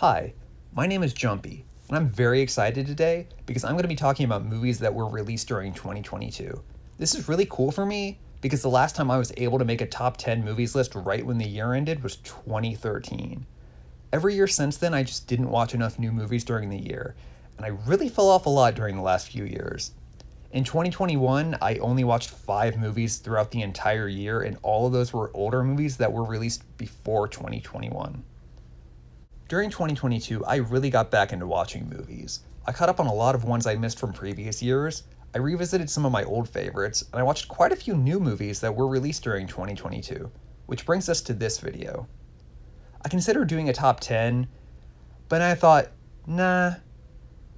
Hi, my name is Jumpy, and I'm very excited today because I'm going to be talking about movies that were released during 2022. This is really cool for me because the last time I was able to make a top 10 movies list right when the year ended was 2013. Every year since then, I just didn't watch enough new movies during the year, and I really fell off a lot during the last few years. In 2021, I only watched 5 movies throughout the entire year, and all of those were older movies that were released before 2021. During 2022, I really got back into watching movies. I caught up on a lot of ones I missed from previous years, I revisited some of my old favorites, and I watched quite a few new movies that were released during 2022, which brings us to this video. I considered doing a top 10, but I thought, nah,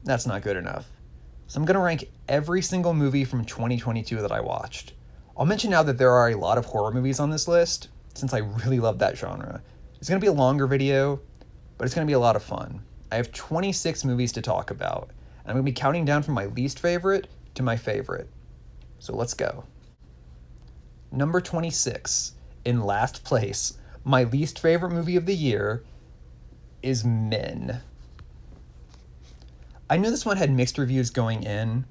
that's not good enough. So I'm going to rank every single movie from 2022 that I watched. I'll mention now that there are a lot of horror movies on this list, since I really love that genre. It's going to be a longer video, but it's going to be a lot of fun. I have 26 movies to talk about, and I'm going to be counting down from my least favorite to my favorite. So let's go. Number 26, in last place, my least favorite movie of the year is Men. I knew this one had mixed reviews going in,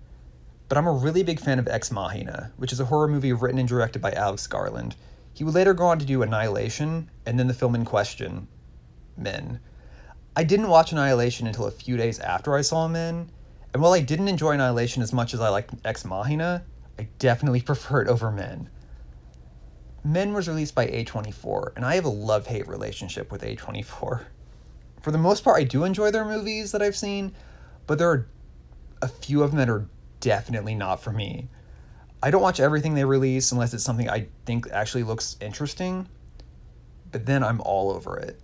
but I'm a really big fan of Ex Machina, which is a horror movie written and directed by Alex Garland. He would later go on to do Annihilation, and then the film in question, Men. I didn't watch Annihilation until a few days after I saw Men, and while I didn't enjoy Annihilation as much as I liked Ex Machina, I definitely prefer it over Men. Men was released by A24, and I have a love-hate relationship with A24. For the most part, I do enjoy their movies that I've seen, but there are a few of them that are definitely not for me. I don't watch everything they release unless it's something I think actually looks interesting, but then I'm all over it.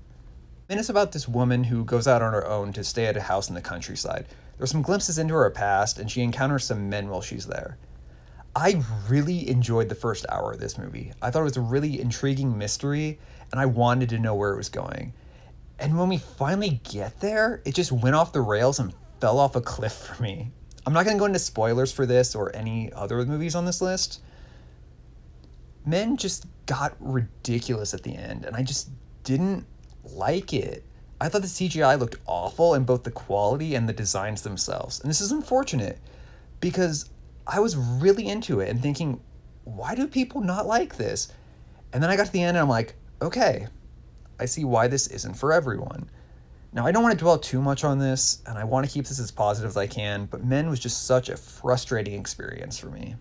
And it's about this woman who goes out on her own to stay at a house in the countryside. There's some glimpses into her past, and she encounters some men while she's there. I really enjoyed the first hour of this movie. I thought it was a really intriguing mystery, and I wanted to know where it was going. And when we finally get there, it just went off the rails and fell off a cliff for me. I'm not going to go into spoilers for this or any other movies on this list. Men just got ridiculous at the end, and I just didn't like it. I thought the CGI looked awful in both the quality and the designs themselves. And this is unfortunate because I was really into it and thinking, why do people not like this? And then I got to the end and I'm like, okay, I see why this isn't for everyone. Now, I don't want to dwell too much on this, and I want to keep this as positive as I can, but Men was just such a frustrating experience for me.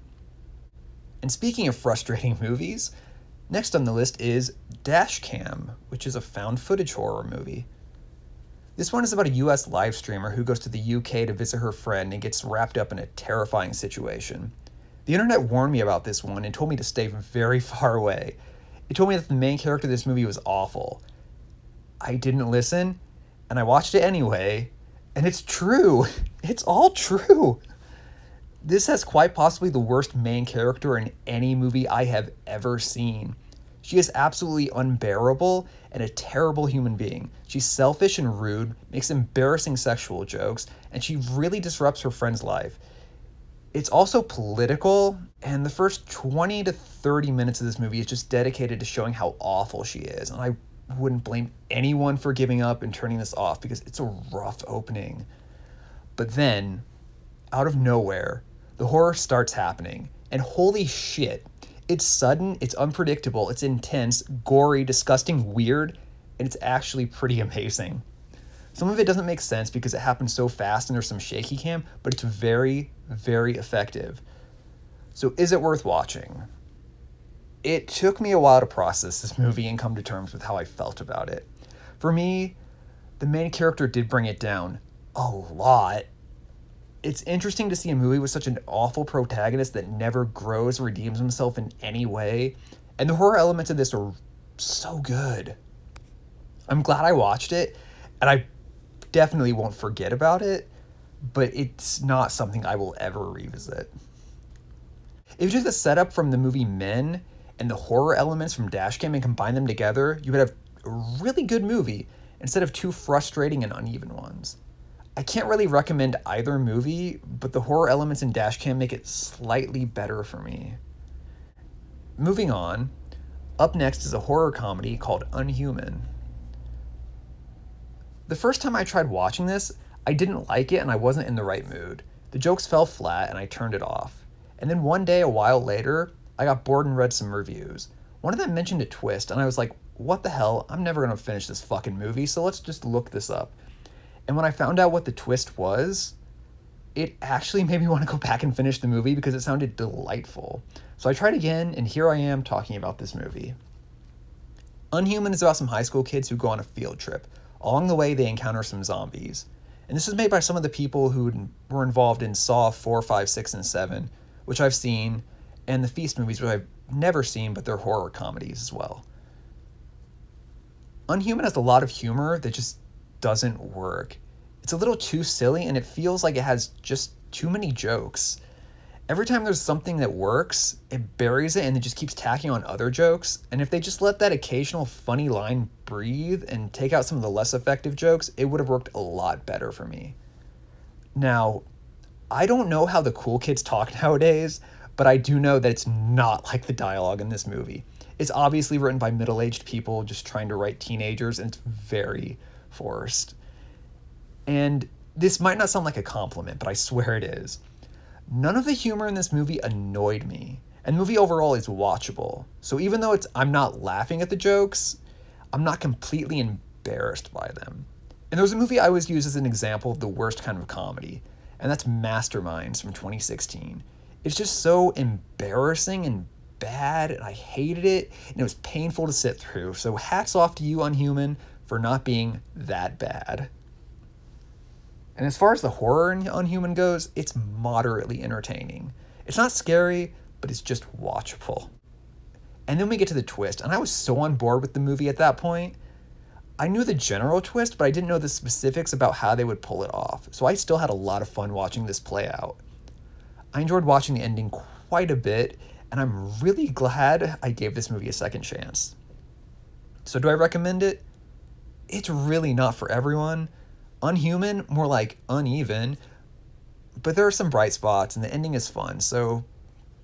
And speaking of frustrating movies, next on the list is Dashcam, which is a found footage horror movie. This one is about a US live streamer who goes to the UK to visit her friend and gets wrapped up in a terrifying situation. The internet warned me about this one and told me to stay very far away. It told me that the main character of this movie was awful. I didn't listen, and I watched it anyway, and it's true. It's all true. This has quite possibly the worst main character in any movie I have ever seen. She is absolutely unbearable and a terrible human being. She's selfish and rude, makes embarrassing sexual jokes, and she really disrupts her friend's life. It's also political, and the first 20 to 30 minutes of this movie is just dedicated to showing how awful she is, and I wouldn't blame anyone for giving up and turning this off because it's a rough opening. But then, out of nowhere, the horror starts happening, and holy shit, it's sudden, it's unpredictable, it's intense, gory, disgusting, weird, and it's actually pretty amazing. Some of it doesn't make sense because it happens so fast and there's some shaky cam, but it's very, very effective. So is it worth watching? It took me a while to process this movie and come to terms with how I felt about it. For me, the main character did bring it down a lot. It's interesting to see a movie with such an awful protagonist that never grows or redeems himself in any way, and the horror elements of this are so good. I'm glad I watched it, and I definitely won't forget about it, but it's not something I will ever revisit. If you took the setup from the movie Men and the horror elements from Dashcam and combine them together, you would have a really good movie instead of two frustrating and uneven ones. I can't really recommend either movie, but the horror elements in Dashcam make it slightly better for me. Moving on, up next is a horror comedy called Unhuman. The first time I tried watching this, I didn't like it and I wasn't in the right mood. The jokes fell flat and I turned it off. And then one day, a while later, I got bored and read some reviews. One of them mentioned a twist, and I was like, what the hell? I'm never gonna finish this fucking movie, so let's just look this up. And when I found out what the twist was, it actually made me want to go back and finish the movie because it sounded delightful. So I tried again, and here I am talking about this movie. Unhuman is about some high school kids who go on a field trip. Along the way, they encounter some zombies. And this is made by some of the people who were involved in Saw 4, 5, 6, and 7, which I've seen, and the Feast movies, which I've never seen, but they're horror comedies as well. Unhuman has a lot of humor that just doesn't work. It's a little too silly, and it feels like it has just too many jokes. Every time there's something that works, it buries it and it just keeps tacking on other jokes. And if they just let that occasional funny line breathe and take out some of the less effective jokes, it would have worked a lot better for me. Now, I don't know how the cool kids talk nowadays, but I do know that it's not like the dialogue in this movie. It's obviously written by middle-aged people just trying to write teenagers, and it's very forced. And this might not sound like a compliment, but I swear it is. None of the humor in this movie annoyed me, and the movie overall is watchable. So even though I'm not laughing at the jokes, I'm not completely embarrassed by them. And there's a movie I always use as an example of the worst kind of comedy, and that's Masterminds from 2016. It's just so embarrassing and bad, and I hated it, and it was painful to sit through. So hats off to you, Unhuman, for not being that bad. And as far as the horror in Unhuman goes, it's moderately entertaining. It's not scary, but it's just watchable. And then we get to the twist, and I was so on board with the movie at that point. I knew the general twist, but I didn't know the specifics about how they would pull it off, so I still had a lot of fun watching this play out. I enjoyed watching the ending quite a bit, and I'm really glad I gave this movie a second chance. So do I recommend it? It's really not for everyone. Unhuman, more like uneven, but there are some bright spots and the ending is fun, so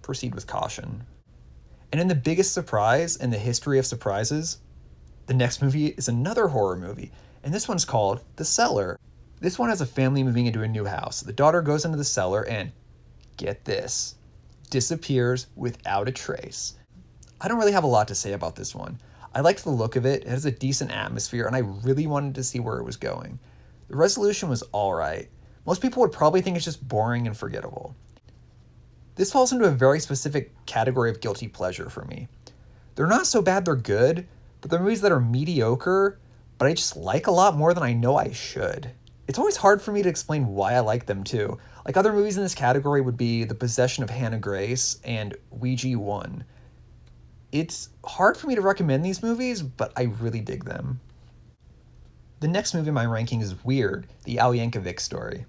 proceed with caution. And in the biggest surprise in the history of surprises, the next movie is another horror movie, and this one's called The Cellar. This one has a family moving into a new house. The daughter goes into the cellar and, get this, disappears without a trace. I don't really have a lot to say about this one. I liked the look of it, it has a decent atmosphere, and I really wanted to see where it was going. The resolution was alright. Most people would probably think it's just boring and forgettable. This falls into a very specific category of guilty pleasure for me. They're not so bad they're good, but they're movies that are mediocre, but I just like a lot more than I know I should. It's always hard for me to explain why I like them too. Like other movies in this category would be The Possession of Hannah Grace and Ouija 1. It's hard for me to recommend these movies, but I really dig them. The next movie in my ranking is Weird, the Al Yankovic story.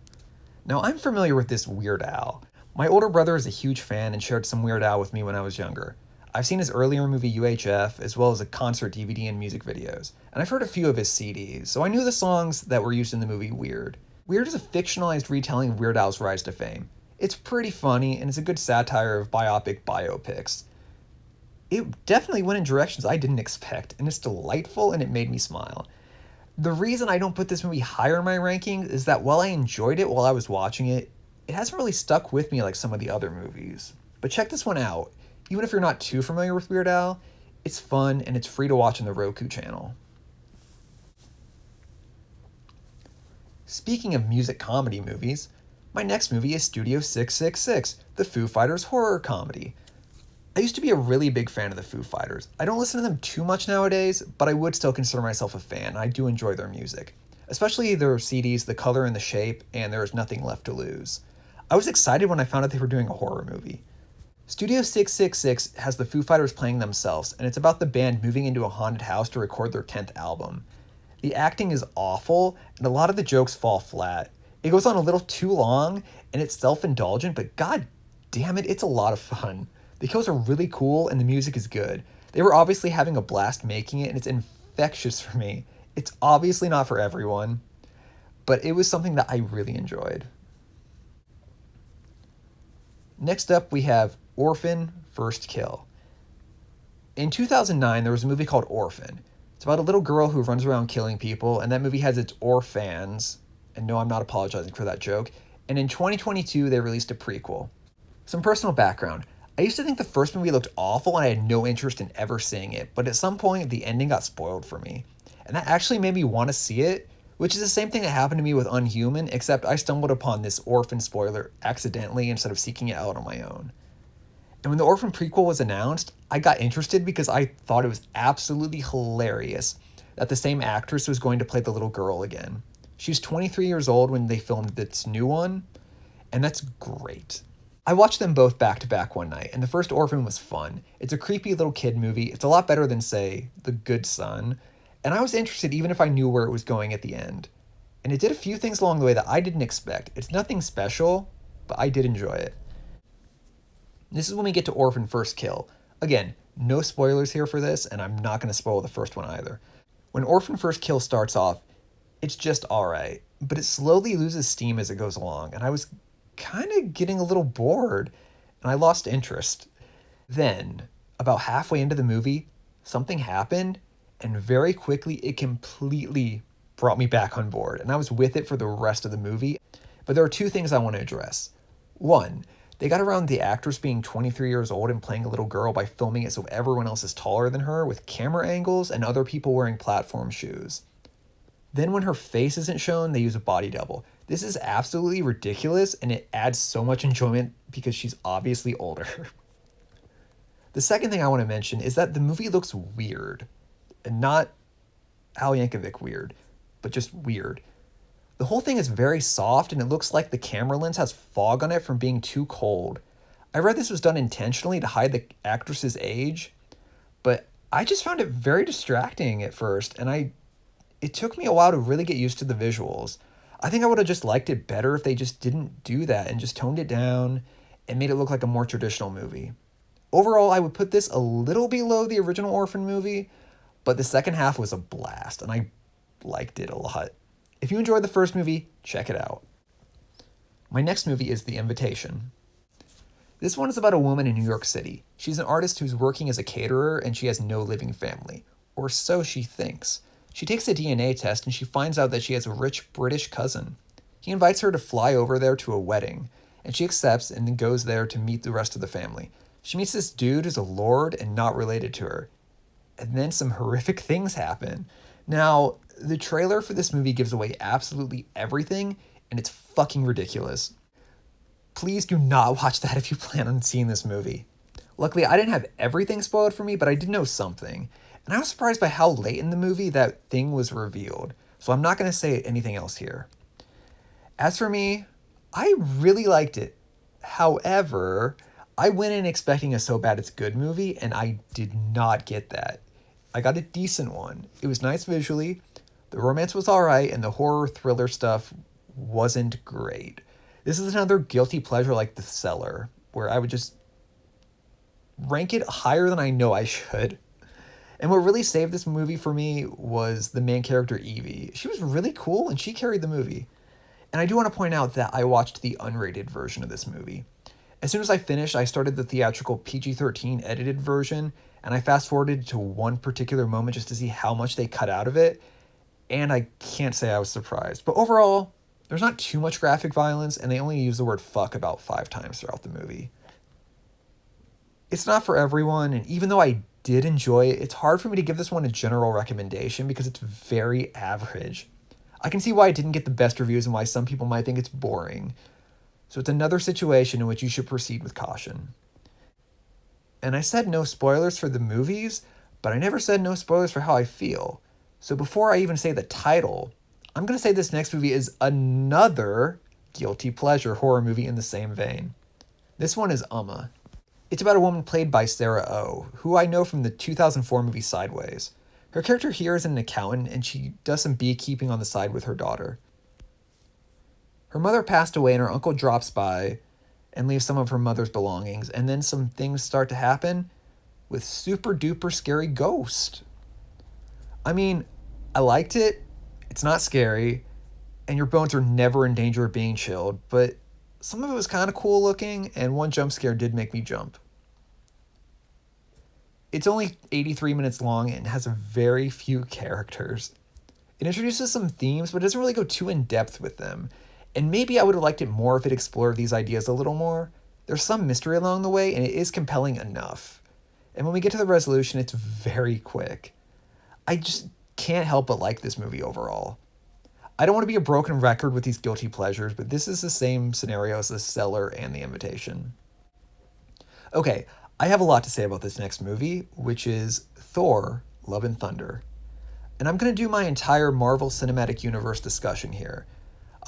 Now, I'm familiar with this Weird Al. My older brother is a huge fan and shared some Weird Al with me when I was younger. I've seen his earlier movie UHF, as well as a concert DVD and music videos, and I've heard a few of his CDs, so I knew the songs that were used in the movie Weird. Weird is a fictionalized retelling of Weird Al's rise to fame. It's pretty funny, and it's a good satire of biopics. It definitely went in directions I didn't expect, and it's delightful, and it made me smile. The reason I don't put this movie higher in my rankings is that while I enjoyed it while I was watching it, it hasn't really stuck with me like some of the other movies. But check this one out. Even if you're not too familiar with Weird Al, it's fun and it's free to watch on the Roku channel. Speaking of music comedy movies, my next movie is Studio 666, the Foo Fighters horror comedy. I used to be a really big fan of the Foo Fighters. I don't listen to them too much nowadays, but I would still consider myself a fan. I do enjoy their music, especially their CDs, The Color and the Shape, and There Is Nothing Left to Lose. I was excited when I found out they were doing a horror movie. Studio 666 has the Foo Fighters playing themselves, and it's about the band moving into a haunted house to record their 10th album. The acting is awful, and a lot of the jokes fall flat. It goes on a little too long, and it's self-indulgent, but god damn it, it's a lot of fun. The kills are really cool, and the music is good. They were obviously having a blast making it, and it's infectious for me. It's obviously not for everyone, but it was something that I really enjoyed. Next up, we have Orphan, First Kill. In 2009, there was a movie called Orphan. It's about a little girl who runs around killing people, and that movie has its Orphans. And no, I'm not apologizing for that joke. And in 2022, they released a prequel. Some personal background. I used to think the first movie looked awful and I had no interest in ever seeing it, but at some point the ending got spoiled for me. And that actually made me want to see it, which is the same thing that happened to me with Unhuman, except I stumbled upon this Orphan spoiler accidentally instead of seeking it out on my own. And when the Orphan prequel was announced, I got interested because I thought it was absolutely hilarious that the same actress was going to play the little girl again. She was 23 years old when they filmed this new one, and that's great. I watched them both back to back one night, and the first Orphan was fun. It's a creepy little kid movie. It's a lot better than, say, The Good Son, and I was interested even if I knew where it was going at the end. And it did a few things along the way that I didn't expect. It's nothing special, but I did enjoy it. This is when we get to Orphan First Kill. Again, no spoilers here for this, and I'm not going to spoil the first one either. When Orphan First Kill starts off, it's just alright, but it slowly loses steam as it goes along, and I was kind of getting a little bored, and I lost interest. Then, about halfway into the movie, something happened, and very quickly it completely brought me back on board, and I was with it for the rest of the movie. But there are two things I want to address. One, they got around the actress being 23 years old and playing a little girl by filming it so everyone else is taller than her with camera angles and other people wearing platform shoes. Then when her face isn't shown, they use a body double. This is absolutely ridiculous, and it adds so much enjoyment because she's obviously older. The second thing I want to mention is that the movie looks weird. And not Al Yankovic weird, but just weird. The whole thing is very soft, and it looks like the camera lens has fog on it from being too cold. I read this was done intentionally to hide the actress's age, but I just found it very distracting at first, and it took me a while to really get used to the visuals. I think I would have just liked it better if they just didn't do that and just toned it down and made it look like a more traditional movie. Overall, I would put this a little below the original Orphan movie, but the second half was a blast, and I liked it a lot. If you enjoyed the first movie, check it out. My next movie is The Invitation. This one is about a woman in New York City. She's an artist who's working as a caterer, and she has no living family. Or so she thinks. She takes a DNA test and she finds out that she has a rich British cousin. He invites her to fly over there to a wedding, and she accepts and then goes there to meet the rest of the family. She meets this dude who's a lord and not related to her. And then some horrific things happen. Now, the trailer for this movie gives away absolutely everything, and it's fucking ridiculous. Please do not watch that if you plan on seeing this movie. Luckily, I didn't have everything spoiled for me, but I did know something. And I was surprised by how late in the movie that thing was revealed. So I'm not going to say anything else here. As for me, I really liked it. However, I went in expecting a so bad it's good movie, and I did not get that. I got a decent one. It was nice visually, the romance was alright, and the horror thriller stuff wasn't great. This is another guilty pleasure like The Cellar, where I would just rank it higher than I know I should. And what really saved this movie for me was the main character, Evie. She was really cool, and she carried the movie. And I do want to point out that I watched the unrated version of this movie. As soon as I finished, I started the theatrical PG-13 edited version, and I fast-forwarded to one particular moment just to see how much they cut out of it, and I can't say I was surprised. But overall, there's not too much graphic violence, and they only use the word fuck about 5 times throughout the movie. It's not for everyone, and even though I did enjoy it, it's hard for me to give this one a general recommendation because it's very average. I can see why it didn't get the best reviews and why some people might think it's boring. So it's another situation in which you should proceed with caution. And I said no spoilers for the movies, but I never said no spoilers for how I feel. So before I even say the title, I'm going to say this next movie is another guilty pleasure horror movie in the same vein. This one is Umma. It's about a woman played by Sarah Oh, who I know from the 2004 movie Sideways. Her character here is an accountant, and she does some beekeeping on the side with her daughter. Her mother passed away, and her uncle drops by and leaves some of her mother's belongings, and then some things start to happen with super duper scary ghosts. I mean, I liked it, it's not scary, and your bones are never in danger of being chilled, but some of it was kind of cool looking, and one jump scare did make me jump. It's only 83 minutes long and has very few characters. It introduces some themes, but it doesn't really go too in depth with them. And maybe I would have liked it more if it explored these ideas a little more. There's some mystery along the way, and it is compelling enough. And when we get to the resolution, it's very quick. I just can't help but like this movie overall. I don't want to be a broken record with these guilty pleasures, but this is the same scenario as The Cellar and The Invitation. Okay, I have a lot to say about this next movie, which is Thor, Love and Thunder. And I'm going to do my entire Marvel Cinematic Universe discussion here.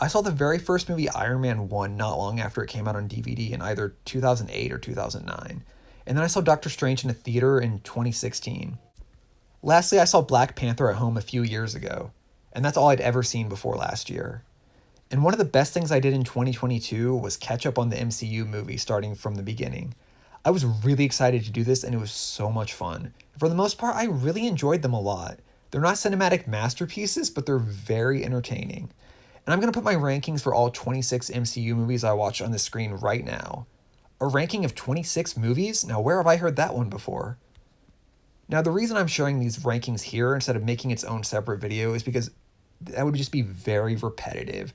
I saw the very first movie, Iron Man 1, not long after it came out on DVD in either 2008 or 2009. And then I saw Doctor Strange in a theater in 2016. Lastly, I saw Black Panther at home a few years ago, and that's all I'd ever seen before last year. And one of the best things I did in 2022 was catch up on the MCU movie starting from the beginning. I was really excited to do this, and it was so much fun. For the most part, I really enjoyed them a lot. They're not cinematic masterpieces, but they're very entertaining. And I'm going to put my rankings for all 26 MCU movies I watched on the screen right now. A ranking of 26 movies? Now, where have I heard that one before? Now, the reason I'm showing these rankings here instead of making its own separate video is because that would just be very repetitive.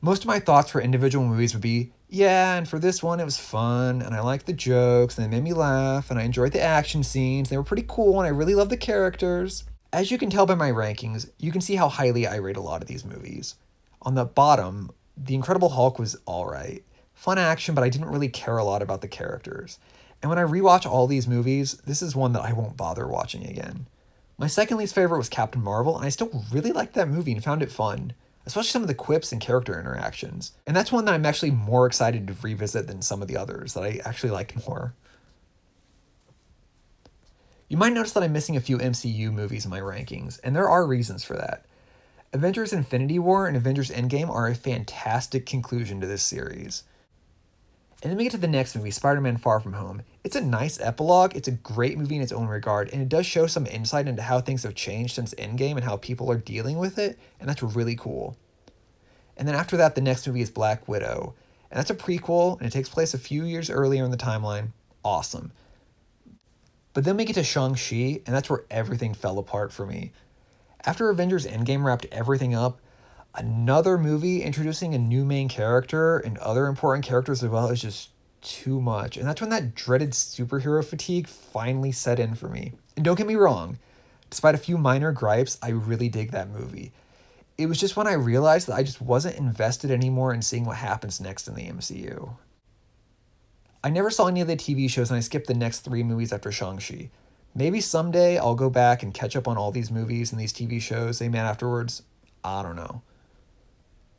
Most of my thoughts for individual movies would be, yeah, and for this one it was fun, and I liked the jokes, and they made me laugh, and I enjoyed the action scenes, they were pretty cool, and I really loved the characters. As you can tell by my rankings, you can see how highly I rate a lot of these movies. On the bottom, The Incredible Hulk was alright. Fun action, but I didn't really care a lot about the characters. And when I rewatch all these movies, this is one that I won't bother watching again. My second least favorite was Captain Marvel, and I still really liked that movie and found it fun, especially some of the quips and character interactions. And that's one that I'm actually more excited to revisit than some of the others that I actually liked more. You might notice that I'm missing a few MCU movies in my rankings, and there are reasons for that. Avengers Infinity War and Avengers Endgame are a fantastic conclusion to this series. And then we get to the next movie, Spider-Man Far From Home. It's a nice epilogue, it's a great movie in its own regard, and it does show some insight into how things have changed since Endgame and how people are dealing with it, and that's really cool. And then after that, the next movie is Black Widow, and that's a prequel, and it takes place a few years earlier in the timeline. Awesome. But then we get to Shang-Chi, and that's where everything fell apart for me. After Avengers Endgame wrapped everything up, another movie introducing a new main character and other important characters as well is just too much. And that's when that dreaded superhero fatigue finally set in for me. And don't get me wrong, despite a few minor gripes, I really dig that movie. It was just when I realized that I just wasn't invested anymore in seeing what happens next in the MCU. I never saw any of the TV shows and I skipped the next 3 movies after Shang-Chi. Maybe someday I'll go back and catch up on all these movies and these TV shows they made afterwards. I don't know.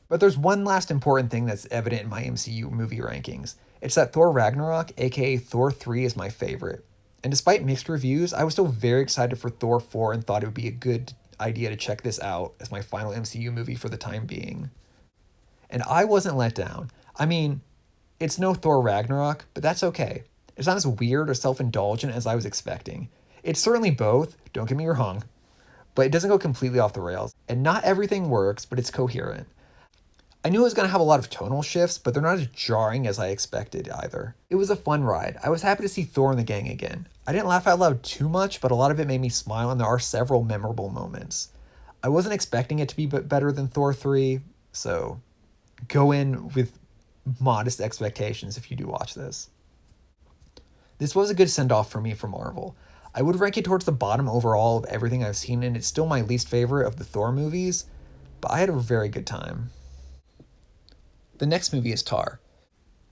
But there's one last important thing that's evident in my MCU movie rankings. It's that Thor Ragnarok, aka Thor 3, is my favorite. And despite mixed reviews, I was still very excited for Thor 4 and thought it would be a good idea to check this out as my final MCU movie for the time being. And I wasn't let down. I mean, it's no Thor Ragnarok, but that's okay. It's not as weird or self-indulgent as I was expecting. It's certainly both, don't get me wrong, but it doesn't go completely off the rails. And not everything works, but it's coherent. I knew it was going to have a lot of tonal shifts, but they're not as jarring as I expected either. It was a fun ride. I was happy to see Thor and the gang again. I didn't laugh out loud too much, but a lot of it made me smile and there are several memorable moments. I wasn't expecting it to be better than Thor 3, so go in with modest expectations if you do watch this. This was a good send-off for me for Marvel. I would rank it towards the bottom overall of everything I've seen, and it's still my least favorite of the Thor movies, but I had a very good time. The next movie is Tar.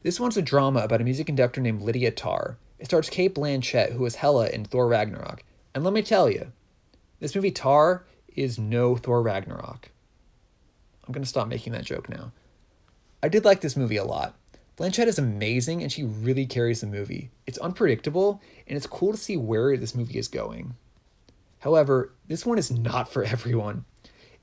This one's a drama about a music conductor named Lydia Tar. It stars Cate Blanchett, who was Hela in Thor Ragnarok. And let me tell you, this movie Tar is no Thor Ragnarok. I'm going to stop making that joke now. I did like this movie a lot. Blanchett is amazing and she really carries the movie. It's unpredictable and it's cool to see where this movie is going. However, this one is not for everyone.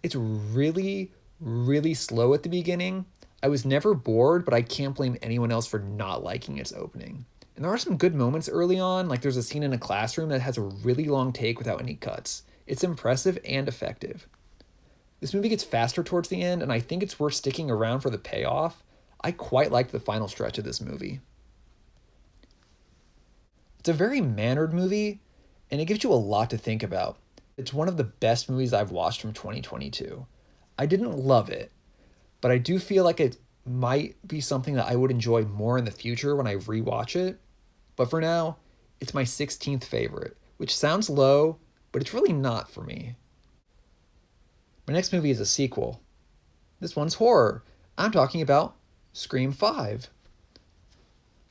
It's really, really slow at the beginning. I was never bored, but I can't blame anyone else for not liking its opening. And there are some good moments early on, like there's a scene in a classroom that has a really long take without any cuts. It's impressive and effective. This movie gets faster towards the end, and I think it's worth sticking around for the payoff. I quite liked the final stretch of this movie. It's a very mannered movie, and it gives you a lot to think about. It's one of the best movies I've watched from 2022. I didn't love it, but I do feel like it might be something that I would enjoy more in the future when I rewatch it. But for now, it's my 16th favorite, which sounds low, but it's really not for me. My next movie is a sequel. This one's horror. I'm talking about Scream 5.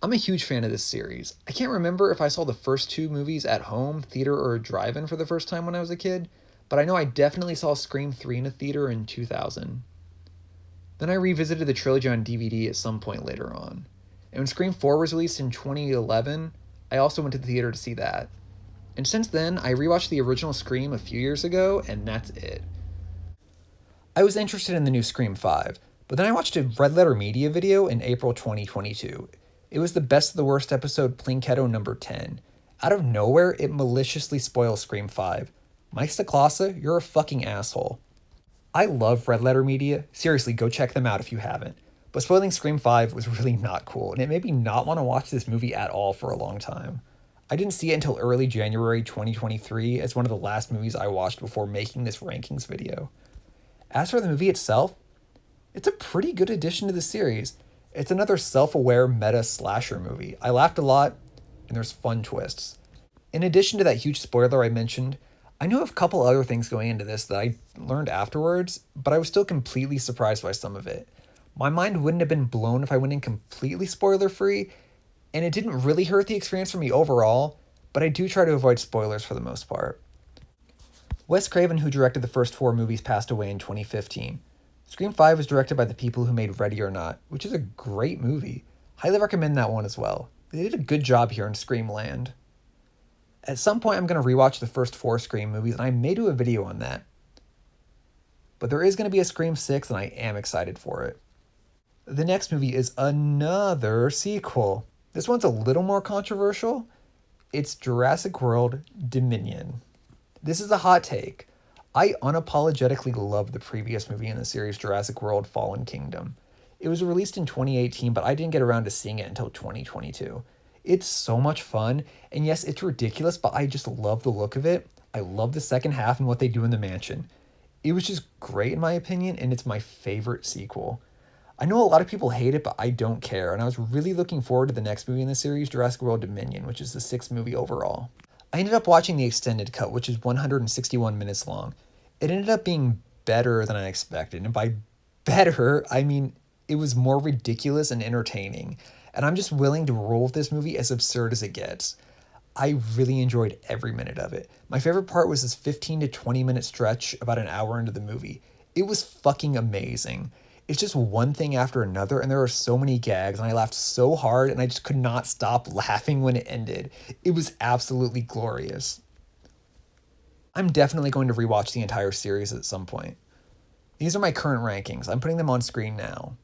I'm a huge fan of this series. I can't remember if I saw the first two movies at home, theater, or drive-in for the first time when I was a kid, but I know I definitely saw Scream 3 in a theater in 2000. Then I revisited the trilogy on DVD at some point later on. And when Scream 4 was released in 2011, I also went to the theater to see that. And since then, I rewatched the original Scream a few years ago, and that's it. I was interested in the new Scream 5, but then I watched a Red Letter Media video in April 2022. It was the Best of the Worst episode Plinketto number 10. Out of nowhere, it maliciously spoils Scream 5. Mike Stacklasa, you're a fucking asshole. I love Red Letter Media. Seriously, go check them out if you haven't. But spoiling Scream 5 was really not cool, and it made me not want to watch this movie at all for a long time. I didn't see it until early January 2023 as one of the last movies I watched before making this rankings video. As for the movie itself, it's a pretty good addition to the series. It's another self-aware meta slasher movie. I laughed a lot, and there's fun twists. In addition to that huge spoiler I mentioned, I knew of a couple other things going into this that I learned afterwards, but I was still completely surprised by some of it. My mind wouldn't have been blown if I went in completely spoiler-free, and it didn't really hurt the experience for me overall, but I do try to avoid spoilers for the most part. Wes Craven, who directed the first 4 movies, passed away in 2015. Scream 5 was directed by the people who made Ready or Not, which is a great movie. Highly recommend that one as well. They did a good job here in Screamland. At some point, I'm going to rewatch the first 4 Scream movies, and I may do a video on that. But there is going to be a Scream 6, and I am excited for it. The next movie is another sequel. This one's a little more controversial. It's Jurassic World Dominion. This is a hot take. I unapologetically love the previous movie in the series, Jurassic World Fallen Kingdom. It was released in 2018, but I didn't get around to seeing it until 2022. It's so much fun, and yes, it's ridiculous, but I just love the look of it. I love the second half and what they do in the mansion. It was just great in my opinion, and it's my favorite sequel. I know a lot of people hate it, but I don't care, and I was really looking forward to the next movie in the series, Jurassic World Dominion, which is the 6th movie overall. I ended up watching the extended cut, which is 161 minutes long. It ended up being better than I expected, and by better, I mean it was more ridiculous and entertaining, and I'm just willing to roll with this movie as absurd as it gets. I really enjoyed every minute of it. My favorite part was this 15 to 20 minute stretch about an hour into the movie. It was fucking amazing. It's just one thing after another, and there are so many gags, and I laughed so hard, and I just could not stop laughing when it ended. It was absolutely glorious. I'm definitely going to rewatch the entire series at some point. These are my current rankings. I'm putting them on screen now.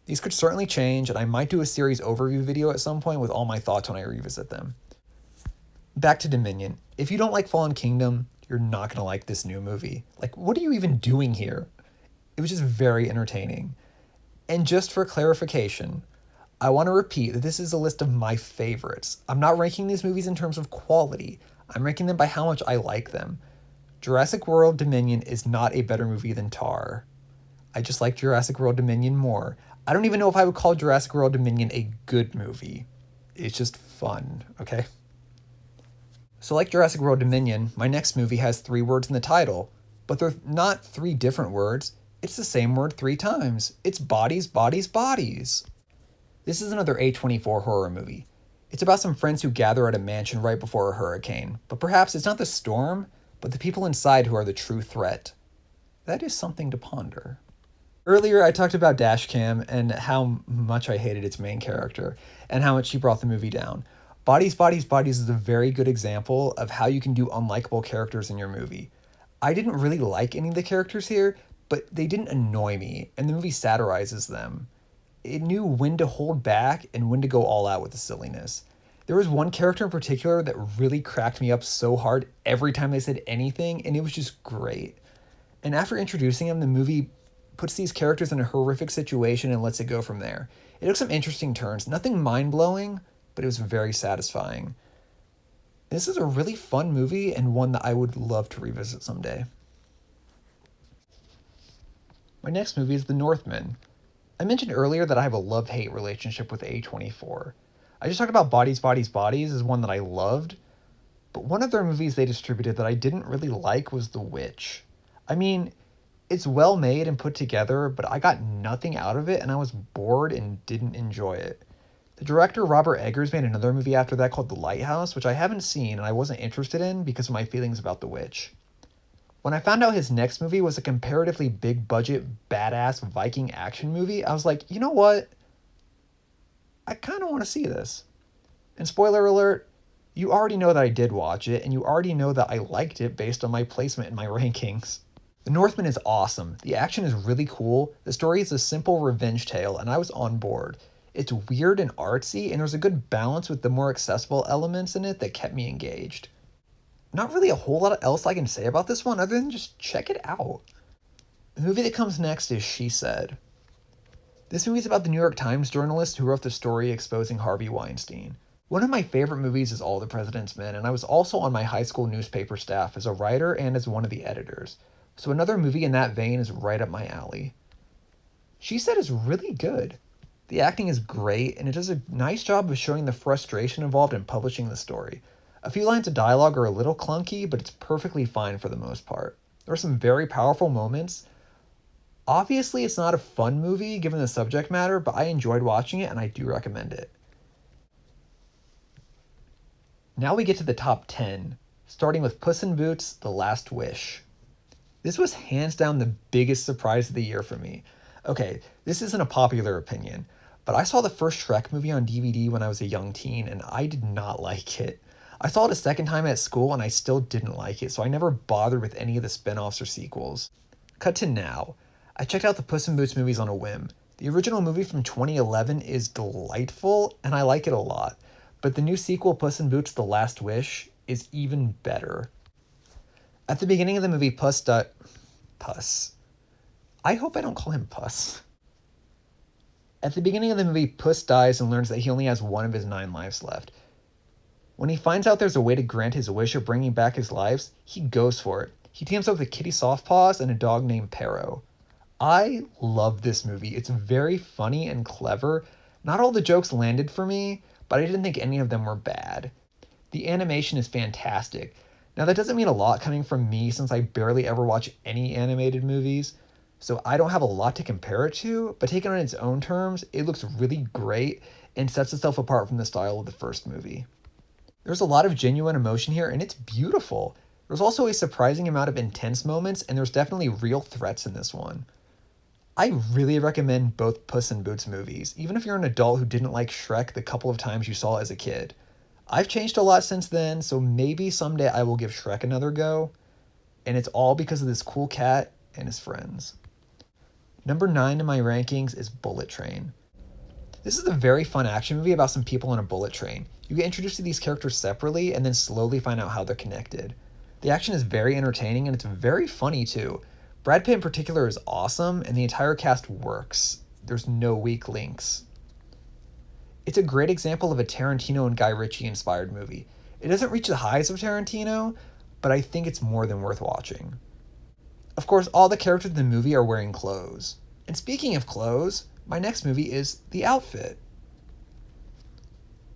These could certainly change, and I might do a series overview video at some point with all my thoughts when I revisit them. Back to Dominion. If you don't like Fallen Kingdom, you're not going to like this new movie. Like, what are you even doing here? It was just very entertaining. And just for clarification, I want to repeat that this is a list of my favorites. I'm not ranking these movies in terms of quality. I'm ranking them by how much I like them. Jurassic World Dominion is not a better movie than Tar. I just like Jurassic World Dominion more. I don't even know if I would call Jurassic World Dominion a good movie. It's just fun, okay? So like Jurassic World Dominion, my next movie has 3 words in the title, but they're not 3 different words. It's the same word 3 times. It's bodies, bodies, bodies. This is another A24 horror movie. It's about some friends who gather at a mansion right before a hurricane, but perhaps it's not the storm, but the people inside who are the true threat. That is something to ponder. Earlier, I talked about Dashcam and how much I hated its main character and how much she brought the movie down. Bodies, Bodies, Bodies is a very good example of how you can do unlikable characters in your movie. I didn't really like any of the characters here, but they didn't annoy me, and the movie satirizes them. It knew when to hold back and when to go all out with the silliness. There was one character in particular that really cracked me up so hard every time they said anything, and it was just great. And after introducing him, the movie puts these characters in a horrific situation and lets it go from there. It took some interesting turns. Nothing mind-blowing, but it was very satisfying. This is a really fun movie and one that I would love to revisit someday. My next movie is The Northman. I mentioned earlier that I have a love-hate relationship with A24. I just talked about Bodies, Bodies, Bodies as one that I loved, but one of their movies they distributed that I didn't really like was The Witch. I mean, it's well made and put together, but I got nothing out of it and I was bored and didn't enjoy it. The director Robert Eggers made another movie after that called The Lighthouse, which I haven't seen and I wasn't interested in because of my feelings about The Witch. When I found out his next movie was a comparatively big budget, badass Viking action movie, I was like, you know what? I kind of want to see this. And spoiler alert, you already know that I did watch it, and you already know that I liked it based on my placement in my rankings. The Northman is awesome. The action is really cool. The story is a simple revenge tale, and I was on board. It's weird and artsy, and there's a good balance with the more accessible elements in it that kept me engaged. Not really a whole lot else I can say about this one other than just check it out. The movie that comes next is She Said. This movie is about the New York Times journalist who wrote the story exposing Harvey Weinstein. One of my favorite movies is All the President's Men, and I was also on my high school newspaper staff as a writer and as one of the editors. So another movie in that vein is right up my alley. She Said is really good. The acting is great, and it does a nice job of showing the frustration involved in publishing the story. A few lines of dialogue are a little clunky, but it's perfectly fine for the most part. There are some very powerful moments. Obviously, it's not a fun movie given the subject matter, but I enjoyed watching it and I do recommend it. Now we get to the top 10, starting with Puss in Boots: The Last Wish. This was hands down the biggest surprise of the year for me. Okay, this isn't a popular opinion, but I saw the first Shrek movie on DVD when I was a young teen and I did not like it. I saw it a second time at school and I still didn't like it, so I never bothered with any of the spin-offs or sequels. Cut to now. I checked out the Puss in Boots movies on a whim. The original movie from 2011 is delightful and I like it a lot. But the new sequel, Puss in Boots: The Last Wish, is even better. At the beginning of the movie, Puss. I hope I don't call him Puss. At the beginning of the movie, Puss dies and learns that he only has one of his 9 lives left. When he finds out there's a way to grant his wish of bringing back his lives, he goes for it. He teams up with Kitty Softpaws and a dog named Pero. I love this movie. It's very funny and clever. Not all the jokes landed for me, but I didn't think any of them were bad. The animation is fantastic. Now that doesn't mean a lot coming from me since I barely ever watch any animated movies, so I don't have a lot to compare it to, but taken on its own terms, it looks really great and sets itself apart from the style of the first movie. There's a lot of genuine emotion here and it's beautiful. There's also a surprising amount of intense moments and there's definitely real threats in this one. I really recommend both Puss in Boots movies, even if you're an adult who didn't like Shrek the couple of times you saw it as a kid. I've changed a lot since then, so maybe someday I will give Shrek another go, and it's all because of this cool cat and his friends. Number 9 in my rankings is Bullet Train. This is a very fun action movie about some people on a bullet train. You get introduced to these characters separately and then slowly find out how they're connected. The action is very entertaining and it's very funny too. Brad Pitt in particular is awesome, and the entire cast works. There's no weak links. It's a great example of a Tarantino and Guy Ritchie inspired movie. It doesn't reach the highs of Tarantino, but I think it's more than worth watching. Of course, all the characters in the movie are wearing clothes. And speaking of clothes, my next movie is The Outfit.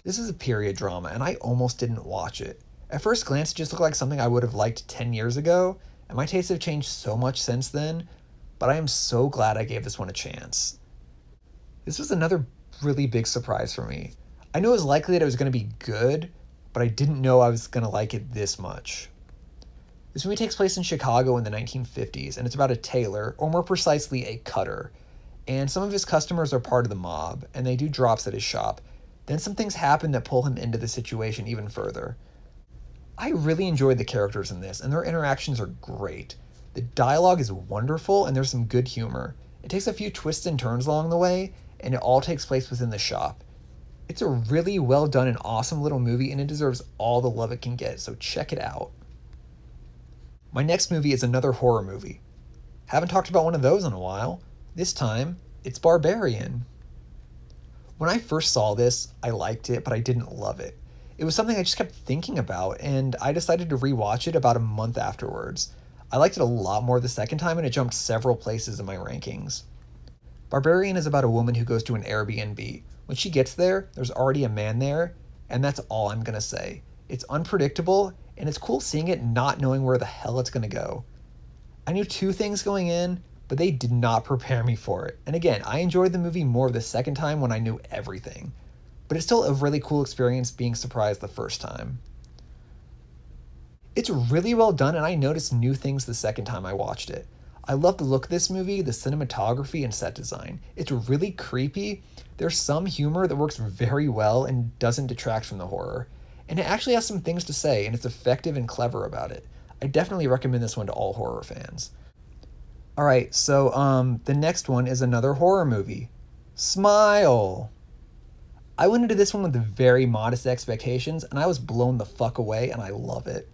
This is a period drama, and I almost didn't watch it. At first glance, it just looked like something I would have liked 10 years ago, and my tastes have changed so much since then, but I am so glad I gave this one a chance. This was another really big surprise for me. I knew it was likely that it was going to be good, but I didn't know I was going to like it this much. This movie takes place in Chicago in the 1950s, and it's about a tailor, or more precisely, a cutter. And some of his customers are part of the mob, and they do drops at his shop. Then some things happen that pull him into the situation even further. I really enjoyed the characters in this, and their interactions are great. The dialogue is wonderful, and there's some good humor. It takes a few twists and turns along the way, and it all takes place within the shop. It's a really well done and awesome little movie, and it deserves all the love it can get, so check it out. My next movie is another horror movie. Haven't talked about one of those in a while. This time, it's Barbarian. When I first saw this, I liked it, but I didn't love it. It was something I just kept thinking about, and I decided to rewatch it about a month afterwards. I liked it a lot more the second time, and it jumped several places in my rankings. Barbarian is about a woman who goes to an Airbnb. When she gets there, there's already a man there, and that's all I'm gonna say. It's unpredictable, and it's cool seeing it not knowing where the hell it's gonna go. I knew two things going in, but they did not prepare me for it. And again, I enjoyed the movie more the second time when I knew everything. But it's still a really cool experience being surprised the first time. It's really well done, and I noticed new things the second time I watched it. I love the look of this movie, the cinematography, and set design. It's really creepy. There's some humor that works very well and doesn't detract from the horror. And it actually has some things to say, and it's effective and clever about it. I definitely recommend this one to all horror fans. Alright, so the next one is another horror movie. Smile! I went into this one with very modest expectations, and I was blown the fuck away, and I love it.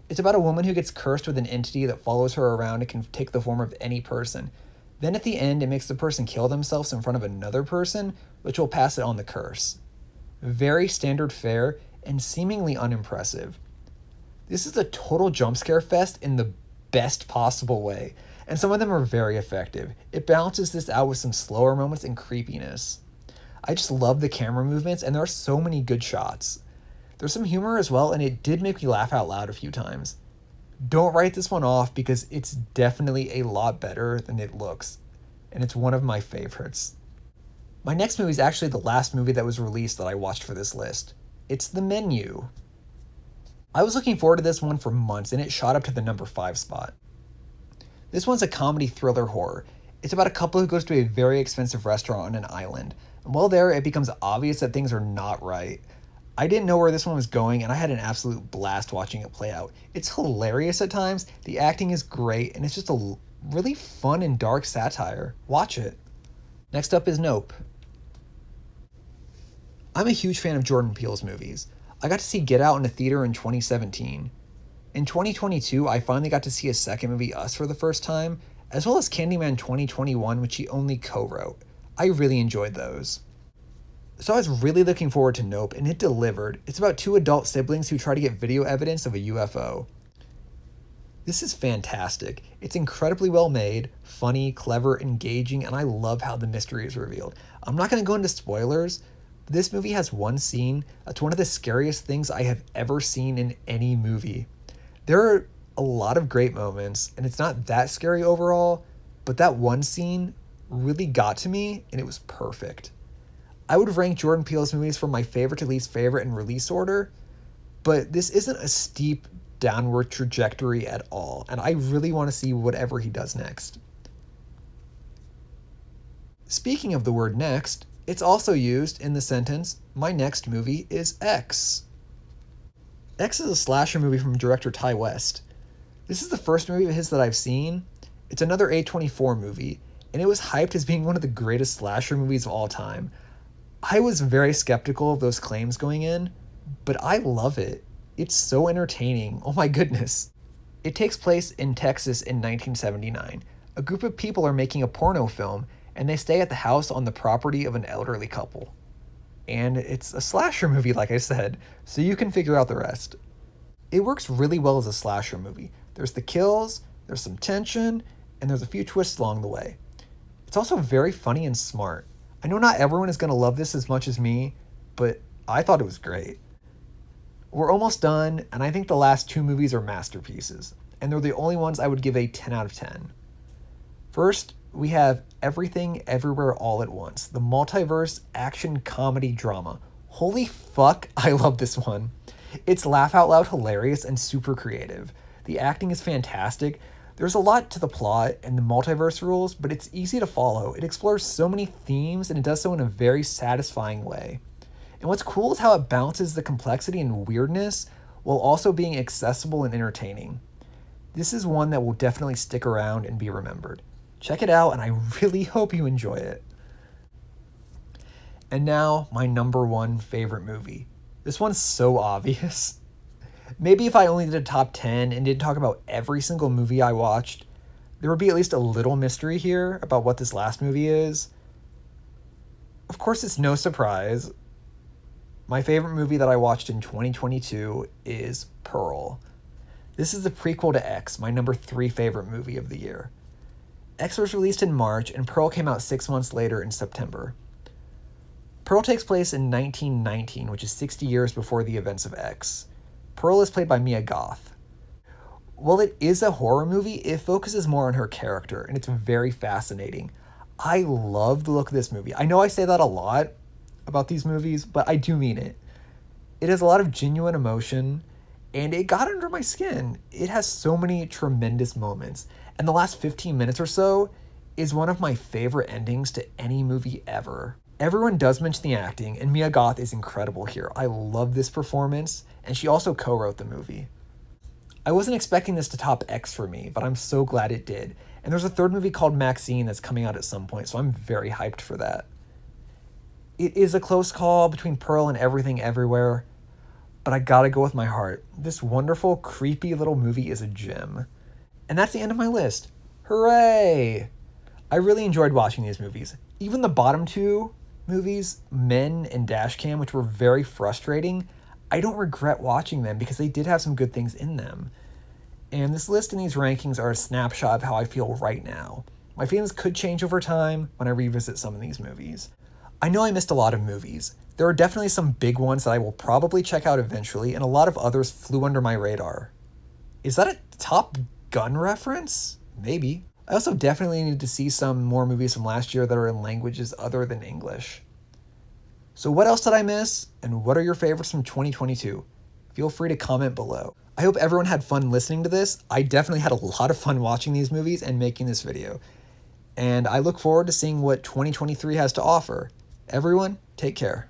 It's about a woman who gets cursed with an entity that follows her around and can take the form of any person. Then at the end, it makes the person kill themselves in front of another person, which will pass it on the curse. Very standard fare, and seemingly unimpressive. This is a total jump scare fest in the best possible way, and some of them are very effective. It balances this out with some slower moments and creepiness. I just love the camera movements, and there are so many good shots. There's some humor as well, and it did make me laugh out loud a few times. Don't write this one off because it's definitely a lot better than it looks, and it's one of my favorites. My next movie is actually the last movie that was released that I watched for this list. It's The Menu. I was looking forward to this one for months, and it shot up to the number 5 spot. This one's a comedy thriller horror. It's about a couple who goes to a very expensive restaurant on an island, and while there, it becomes obvious that things are not right. I didn't know where this one was going, and I had an absolute blast watching it play out. It's hilarious at times, the acting is great, and it's just a really fun and dark satire. Watch it. Next up is Nope. I'm a huge fan of Jordan Peele's movies. I got to see Get Out in a theater in 2017. In 2022, I finally got to see his second movie, Us, for the first time, as well as Candyman 2021, which he only co-wrote. I really enjoyed those. So I was really looking forward to Nope, and it delivered. It's about two adult siblings who try to get video evidence of a UFO. This is fantastic. It's incredibly well made, funny, clever, engaging, and I love how the mystery is revealed. I'm not going to go into spoilers, but this movie has one scene that's one of the scariest things I have ever seen in any movie. There are a lot of great moments, and it's not that scary overall, but that one scene really got to me, and it was perfect. I would rank Jordan Peele's movies from my favorite to least favorite in release order, but this isn't a steep downward trajectory at all, and I really want to see whatever he does next. Speaking of the word next, it's also used in the sentence, "My next movie is X." X is a slasher movie from director Ty West. This is the first movie of his that I've seen. It's another A24 movie, and it was hyped as being one of the greatest slasher movies of all time. I was very skeptical of those claims going in, but I love it. It's so entertaining. Oh my goodness. It takes place in Texas in 1979. A group of people are making a porno film, and they stay at the house on the property of an elderly couple. And it's a slasher movie, like I said, so you can figure out the rest. It works really well as a slasher movie. There's the kills, there's some tension, and there's a few twists along the way. It's also very funny and smart. I know not everyone is going to love this as much as me, but I thought it was great. We're almost done, and I think the last two movies are masterpieces, and they're the only ones I would give a 10 out of 10. First, we have Everything Everywhere All at Once, the multiverse action comedy drama. Holy fuck, I love this one. It's laugh out loud hilarious and super creative. The acting is fantastic. There's a lot to the plot and the multiverse rules, but it's easy to follow. It explores so many themes, and it does so in a very satisfying way. And what's cool is how it balances the complexity and weirdness while also being accessible and entertaining. This is one that will definitely stick around and be remembered. Check it out, and I really hope you enjoy it. And now, my number one favorite movie. This one's so obvious. Maybe if I only did a top 10 and didn't talk about every single movie I watched, there would be at least a little mystery here about what this last movie is. Of course, it's no surprise. My favorite movie that I watched in 2022 is Pearl. This is the prequel to X, my number 3 favorite movie of the year. X was released in March, and Pearl came out 6 months later in September. Pearl takes place in 1919, which is 60 years before the events of X. Pearl is played by Mia Goth. While it is a horror movie, it focuses more on her character, and it's very fascinating. I love the look of this movie. I know I say that a lot about these movies, but I do mean it. It has a lot of genuine emotion, and it got under my skin. It has so many tremendous moments, and the last 15 minutes or so is one of my favorite endings to any movie ever. Everyone does mention the acting, and Mia Goth is incredible here. I love this performance, and she also co-wrote the movie. I wasn't expecting this to top X for me, but I'm so glad it did. And there's a third movie called Maxine that's coming out at some point, so I'm very hyped for that. It is a close call between Pearl and Everything Everywhere, but I gotta go with my heart. This wonderful, creepy little movie is a gem. And that's the end of my list. Hooray! I really enjoyed watching these movies. Even the bottom 2 movies, Men and Dashcam, which were very frustrating, I don't regret watching them because they did have some good things in them. And this list and these rankings are a snapshot of how I feel right now. My feelings could change over time when I revisit some of these movies. I know I missed a lot of movies. There are definitely some big ones that I will probably check out eventually, and a lot of others flew under my radar. Is that a Top Gun reference? Maybe. I also definitely need to see some more movies from last year that are in languages other than English. So what else did I miss, and what are your favorites from 2022? Feel free to comment below. I hope everyone had fun listening to this. I definitely had a lot of fun watching these movies and making this video. And I look forward to seeing what 2023 has to offer. Everyone, take care.